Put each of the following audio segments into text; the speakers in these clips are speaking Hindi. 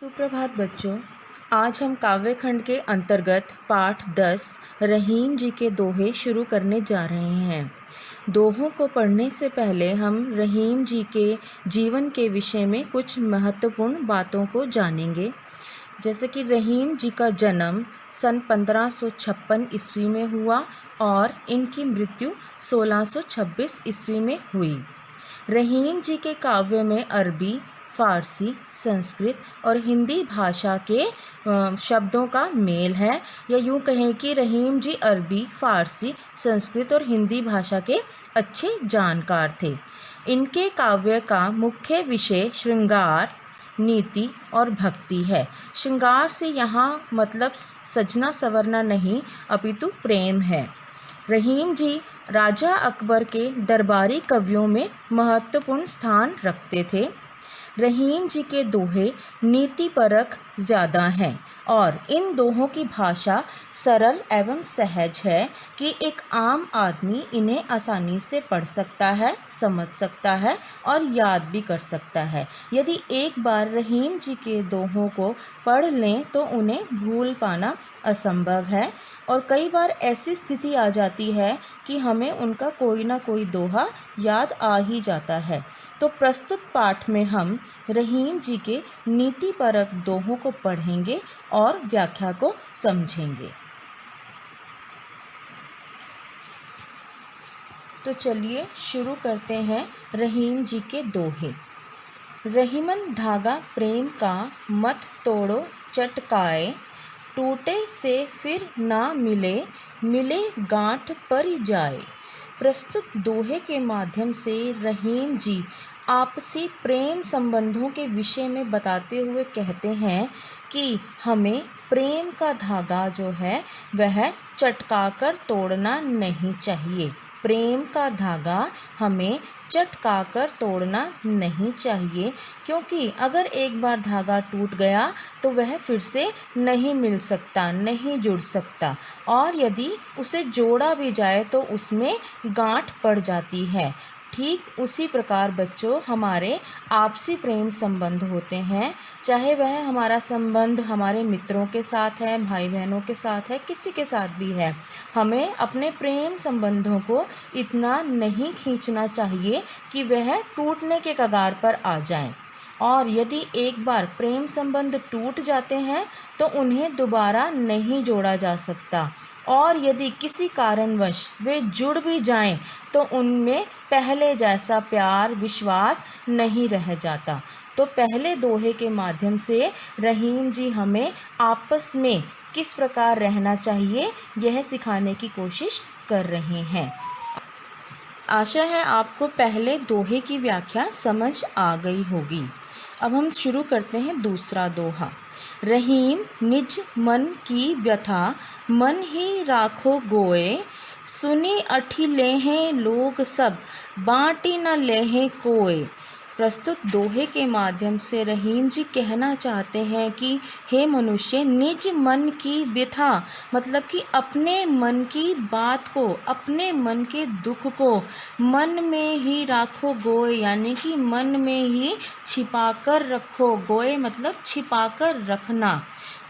सुप्रभात बच्चों। आज हम काव्य खंड के अंतर्गत पाठ 10 रहीम जी के दोहे शुरू करने जा रहे हैं। दोहों को पढ़ने से पहले हम रहीम जी के जीवन के विषय में कुछ महत्वपूर्ण बातों को जानेंगे। जैसे कि रहीम जी का जन्म सन 1556 ईस्वी में हुआ और इनकी मृत्यु 1626 ईस्वी में हुई। रहीम जी के काव्य में अरबी, फ़ारसी, संस्कृत और हिंदी भाषा के शब्दों का मेल है, या यूँ कहें कि रहीम जी अरबी, फ़ारसी, संस्कृत और हिंदी भाषा के अच्छे जानकार थे। इनके काव्य का मुख्य विषय श्रृंगार, नीति और भक्ति है। श्रृंगार से यहाँ मतलब सजना संवरना नहीं, अपितु प्रेम है। रहीम जी राजा अकबर के दरबारी कवियों में महत्वपूर्ण स्थान रखते थे। रहीम जी के दोहे नीतिपरक ज़्यादा हैं और इन दोहों की भाषा सरल एवं सहज है कि एक आम आदमी इन्हें आसानी से पढ़ सकता है, समझ सकता है और याद भी कर सकता है। यदि एक बार रहीम जी के दोहों को पढ़ लें तो उन्हें भूल पाना असंभव है और कई बार ऐसी स्थिति आ जाती है कि हमें उनका कोई ना कोई दोहा याद आ ही जाता है। तो प्रस्तुत पाठ में हम रहीम जी के नीतिपरक दोहों को पढ़ेंगे और व्याख्या को समझेंगे। तो चलिए शुरू करते हैं रहीम जी के दोहे। रहीमन धागा प्रेम का मत तोड़ो चटकाए, टूटे से फिर ना मिले, मिले गांठ पर जाए। प्रस्तुत दोहे के माध्यम से रहीम जी आपसी प्रेम संबंधों के विषय में बताते हुए कहते हैं कि हमें प्रेम का धागा जो है वह चटकाकर तोड़ना नहीं चाहिए। प्रेम का धागा हमें चटकाकर तोड़ना नहीं चाहिए, क्योंकि अगर एक बार धागा टूट गया तो वह फिर से नहीं मिल सकता, नहीं जुड़ सकता, और यदि उसे जोड़ा भी जाए तो उसमें गांठ पड़ जाती है। ठीक उसी प्रकार बच्चों हमारे आपसी प्रेम संबंध होते हैं, चाहे वह हमारा संबंध हमारे मित्रों के साथ है, भाई बहनों के साथ है, किसी के साथ भी है। हमें अपने प्रेम संबंधों को इतना नहीं खींचना चाहिए कि वह टूटने के कगार पर आ जाएं। और यदि एक बार प्रेम संबंध टूट जाते हैं तो उन्हें दोबारा नहीं जोड़ा जा सकता, और यदि किसी कारणवश वे जुड़ भी जाएं तो उनमें पहले जैसा प्यार, विश्वास नहीं रह जाता। तो पहले दोहे के माध्यम से रहीम जी हमें आपस में किस प्रकार रहना चाहिए यह सिखाने की कोशिश कर रहे हैं। आशा है आपको पहले दोहे की व्याख्या समझ आ गई होगी। अब हम शुरू करते हैं दूसरा दोहा। रहीम निज मन की व्यथा, मन ही राखो गोए, सुनी अठी लेहें लोग सब, बाँटी न लेहें कोय। प्रस्तुत दोहे के माध्यम से रहीम जी कहना चाहते हैं कि हे मनुष्य, निज मन की व्यथा मतलब कि अपने मन की बात को, अपने मन के दुख को मन में ही राखो गोए, यानी कि मन में ही छिपा कर रखो। गोए मतलब छिपा कर रखना।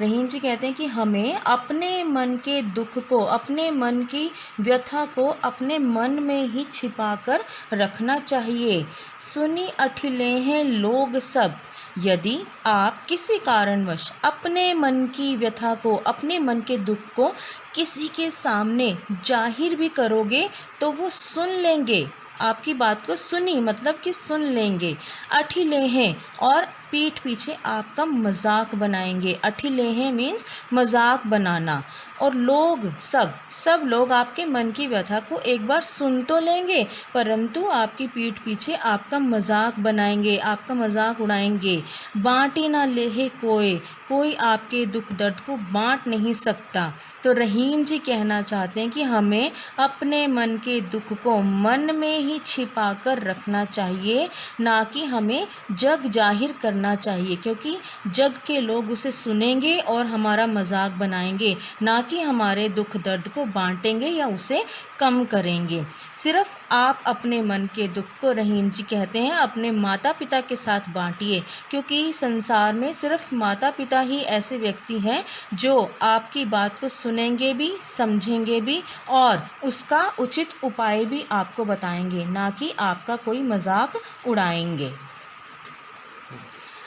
रहीम जी कहते हैं कि हमें अपने मन के दुख को, अपने मन की व्यथा को अपने मन में ही छिपा कर रखना चाहिए। सुनी अठिले हैं लोग सब, यदि आप किसी कारणवश अपने मन की व्यथा को, अपने मन के दुख को किसी के सामने जाहिर भी करोगे तो वो सुन लेंगे, आपकी बात को सुनी मतलब कि सुन लेंगे। अठिले हैं और पीठ पीछे आपका मजाक बनाएंगे। अठिले हैं मीन्स मजाक बनाना। और लोग सब लोग आपके मन की व्यथा को एक बार सुन तो लेंगे, परंतु आपकी पीठ पीछे आपका मजाक बनाएंगे, आपका मजाक उड़ाएंगे। बाँटी ना लेहे कोई, कोई आपके दुख दर्द को बाँट नहीं सकता। तो रहीम जी कहना चाहते हैं कि हमें अपने मन के दुख को मन में ही छिपा कर रखना चाहिए, ना कि हमें जग जाहिर करना करना चाहिए, क्योंकि जग के लोग उसे सुनेंगे और हमारा मजाक बनाएंगे, ना कि हमारे दुख दर्द को बांटेंगे या उसे कम करेंगे। सिर्फ आप अपने मन के दुख को, रहीम जी कहते हैं, अपने माता पिता के साथ बांटिए, क्योंकि संसार में सिर्फ माता पिता ही ऐसे व्यक्ति हैं जो आपकी बात को सुनेंगे भी, समझेंगे भी और उसका उचित उपाय भी आपको बताएंगे, ना कि आपका कोई मजाक उड़ाएंगे।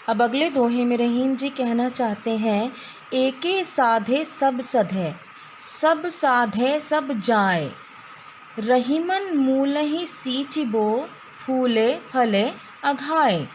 अब अगले दोहे में रहीम जी कहना चाहते हैं, एके साधे सब सधे, सब साधे सब जाए, रहीमन मूलहि सींच बो, फूले फले अघाए।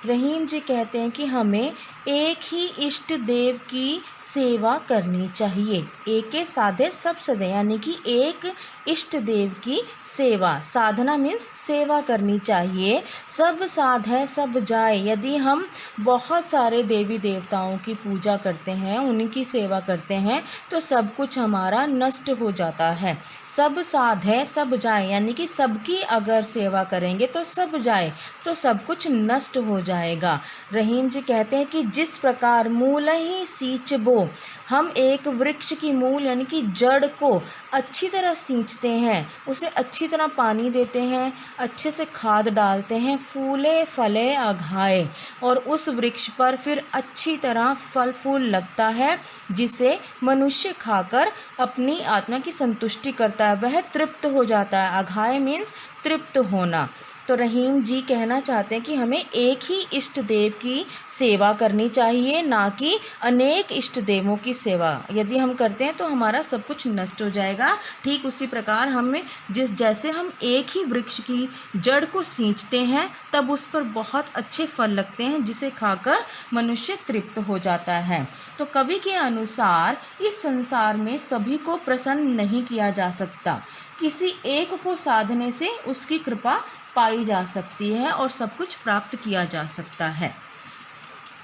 रहीम जी कहते हैं कि हमें एक ही इष्ट देव की सेवा करनी चाहिए। एके साधे सब सधे, यानी कि एक इष्ट देव की सेवा, साधना मीन्स सेवा करनी चाहिए। सब साधे सब जाए, यदि हम बहुत सारे देवी देवताओं की पूजा करते हैं, उनकी सेवा करते हैं, तो सब कुछ हमारा नष्ट हो जाता है। सब साधे सब जाए, यानी कि सबकी अगर सेवा करेंगे तो सब जाए, तो सब कुछ नष्ट हो जाएगा। रहीम जी कहते हैं कि जिस प्रकार मूल ही सींच बो, हम एक वृक्ष की मूल यानी कि जड़ को अच्छी तरह सींचते हैं, उसे अच्छी तरह पानी देते हैं, अच्छे से खाद डालते हैं, फूले फले अघाए, और उस वृक्ष पर फिर अच्छी तरह फल फूल लगता है, जिसे मनुष्य खाकर अपनी आत्मा की संतुष्टि करता है, वह तृप्त हो जाता है। अघाए मीन्स तृप्त होना। तो रहीम जी कहना चाहते हैं कि हमें एक ही इष्ट देव की सेवा करनी चाहिए, ना कि अनेक इष्ट देवों की सेवा। यदि हम करते हैं तो हमारा सब कुछ नष्ट हो जाएगा। ठीक उसी प्रकार हमें जैसे हम एक ही वृक्ष की जड़ को सींचते हैं, तब उस पर बहुत अच्छे फल लगते हैं, जिसे खाकर मनुष्य तृप्त हो जाता है। तो कवि के अनुसार इस संसार में सभी को प्रसन्न नहीं किया जा सकता, किसी एक को साधने से उसकी कृपा पाई जा सकती है और सब कुछ प्राप्त किया जा सकता है।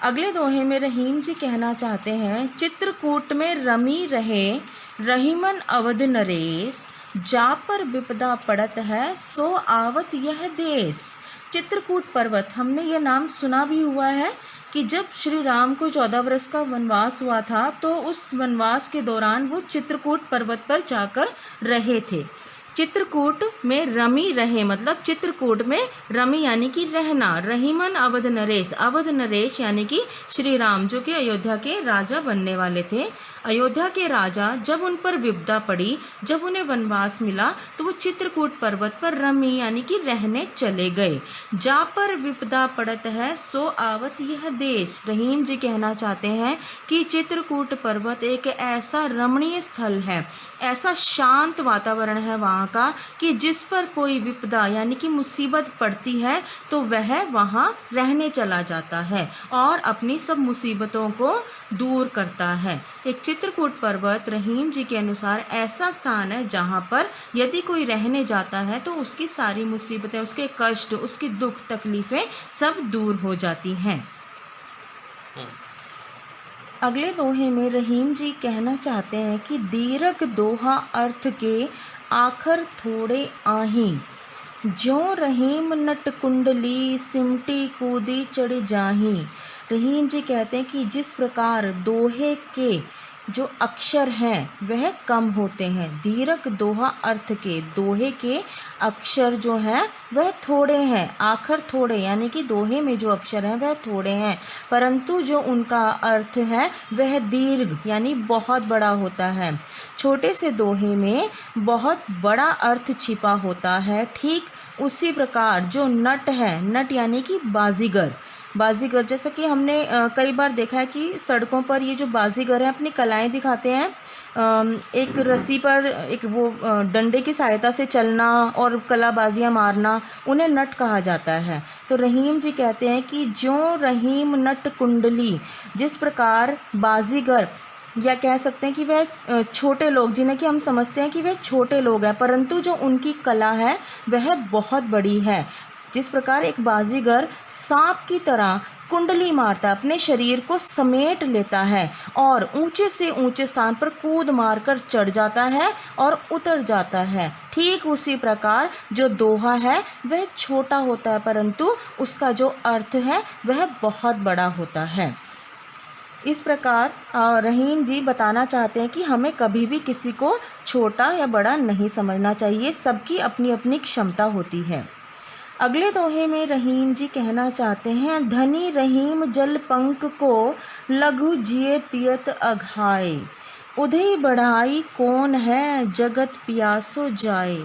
अगले दोहे में रहीम जी कहना चाहते हैं, चित्रकूट में रमी रहे, रहीमन अवध नरेश, जा पर विपदा पड़त है, सो आवत यह देश। चित्रकूट पर्वत, हमने यह नाम सुना भी हुआ है कि जब श्री राम को 14 वर्ष का वनवास हुआ था, तो उस वनवास के दौरान वो चित्रकूट पर्वत पर जाकर रहे थे। चित्रकूट में रमी रहे, मतलब चित्रकूट में रमी यानी कि रहना। रहीमन अवध नरेश, अवध नरेश यानी कि श्री राम, जो कि अयोध्या के राजा बनने वाले थे। अयोध्या के राजा जब उन पर विपदा पड़ी, जब उन्हें वनवास मिला, तो वो चित्रकूट पर्वत पर रमी यानी कि रहने चले गए। जा पर विपदा पड़त है, सो आवत यह देश। रहीम जी कहना चाहते हैं कि चित्रकूट पर्वत एक ऐसा रमणीय स्थल है, ऐसा शांत वातावरण है वहाँ का, कि जिस पर कोई विपदा यानी कि मुसीबत पड़ती है तो वह वहाँ रहने चला जाता है और अपनी सब मुसीबतों को दूर करता है। एक चित्रकूट पर्वत रहीम जी के अनुसार ऐसा स्थान है जहाँ पर यदि कोई रहने जाता है तो उसकी सारी मुसीबतें, उसके कष्ट, उसकी दुख तकलीफ़ें सब दूर हो जाती हैं। अगले दोहे में रहीम जी कहना चाहते हैं कि दीर्घ दोहा अर्थ के आखर थोड़े आही, ज्यों रहीम नट कुंडली, सिमटी कूदी चढ़ जाही। रहीम जी कहते हैं कि जिस प्रकार दोहे के जो अक्षर हैं वह कम होते हैं, दीर्घ दोहा अर्थ के, दोहे के अक्षर जो हैं वह थोड़े हैं, आखर थोड़े यानी कि दोहे में जो अक्षर हैं वह थोड़े हैं, परंतु जो उनका अर्थ है वह दीर्घ यानी बहुत बड़ा होता है। छोटे से दोहे में बहुत बड़ा अर्थ छिपा होता है। ठीक उसी प्रकार जो नट है, नट यानी कि बाजीगर, बाजीगर जैसा कि हमने कई बार देखा है कि सड़कों पर ये जो बाजीगर हैं अपनी कलाएं दिखाते हैं, एक रस्सी पर एक वो डंडे की सहायता से चलना और कलाबाजियाँ मारना, उन्हें नट कहा जाता है। तो रहीम जी कहते हैं कि ज्यों रहीम नट कुंडली, जिस प्रकार बाजीगर या कह सकते हैं कि वह छोटे लोग, जिन्हें कि हम समझते हैं कि वह छोटे लोग हैं, परंतु जो उनकी कला है वह बहुत बड़ी है। जिस प्रकार एक बाजीगर सांप की तरह कुंडली मारता है, अपने शरीर को समेट लेता है और ऊंचे से ऊंचे स्थान पर कूद मारकर चढ़ जाता है और उतर जाता है। ठीक उसी प्रकार जो दोहा है वह छोटा होता है, परंतु उसका जो अर्थ है वह बहुत बड़ा होता है। इस प्रकार रहीम जी बताना चाहते हैं कि हमें कभी भी किसी को छोटा या बड़ा नहीं समझना चाहिए, सबकी अपनी अपनी क्षमता होती है। अगले दोहे में रहीम जी कहना चाहते हैं, धनी रहीम जल पंक को लघु जिए पियत अघाए, उधई बढ़ाई कौन है जगत प्यासो जाए।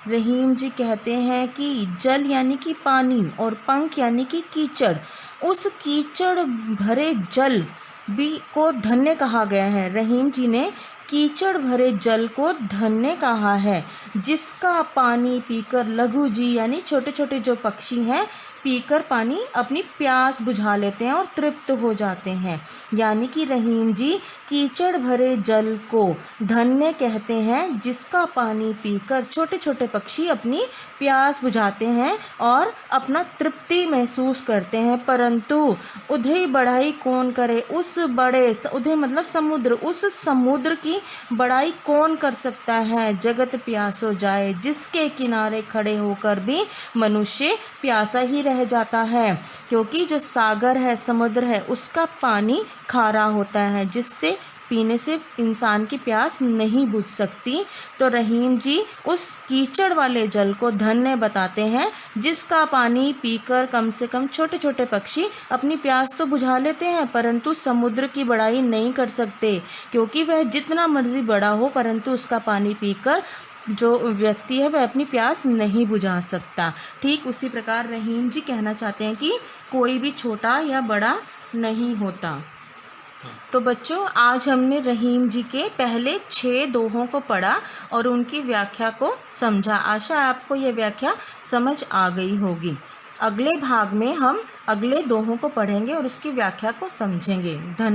रहीम जी कहते हैं कि जल यानी कि पानी और पंख यानी कि कीचड़, उस कीचड़ भरे जल भी को धन्य कहा गया है। रहीम जी ने कीचड़ भरे जल को धन्य कहा है, जिसका पानी पीकर लघु जी यानी छोटे छोटे जो पक्षी हैं पीकर पानी अपनी प्यास बुझा लेते हैं और तृप्त हो जाते हैं। यानी कि रहीम जी कीचड़ भरे जल को धन्य कहते हैं, जिसका पानी पीकर छोटे छोटे पक्षी अपनी प्यास बुझाते हैं और अपना तृप्ति महसूस करते हैं। परंतु उधई बढ़ाई कौन करे, उस बड़े उधई मतलब समुद्र, उस समुद्र की बढ़ाई कौन कर सकता है, जगत प्यासो जाए, जिसके किनारे खड़े होकर भी मनुष्य प्यासा ही रह जाता है। क्योंकि जो सागर है, समुद्र है, उसका पानी खारा होता है, जिससे पीने से इंसान की प्यास नहीं बुझ सकती। तो रहीम जी उस कीचड़ वाले जल को धन्य बताते हैं, जिसका पानी पीकर कम से कम छोटे छोटे पक्षी अपनी प्यास तो बुझा लेते हैं, परंतु समुद्र की बढ़ाई नहीं कर सकते, क्योंकि वह जितना मर्जी बड़ा हो परंतु उसका पानी पीकर जो व्यक्ति है वह अपनी प्यास नहीं बुझा सकता। ठीक उसी प्रकार रहीम जी कहना चाहते हैं कि कोई भी छोटा या बड़ा नहीं होता। तो बच्चों, आज हमने रहीम जी के पहले 6 दोहों को पढ़ा और उनकी व्याख्या को समझा। आशा आपको यह व्याख्या समझ आ गई होगी। अगले भाग में हम अगले दोहों को पढ़ेंगे और उसकी व्याख्या को समझेंगे। धन्यवाद।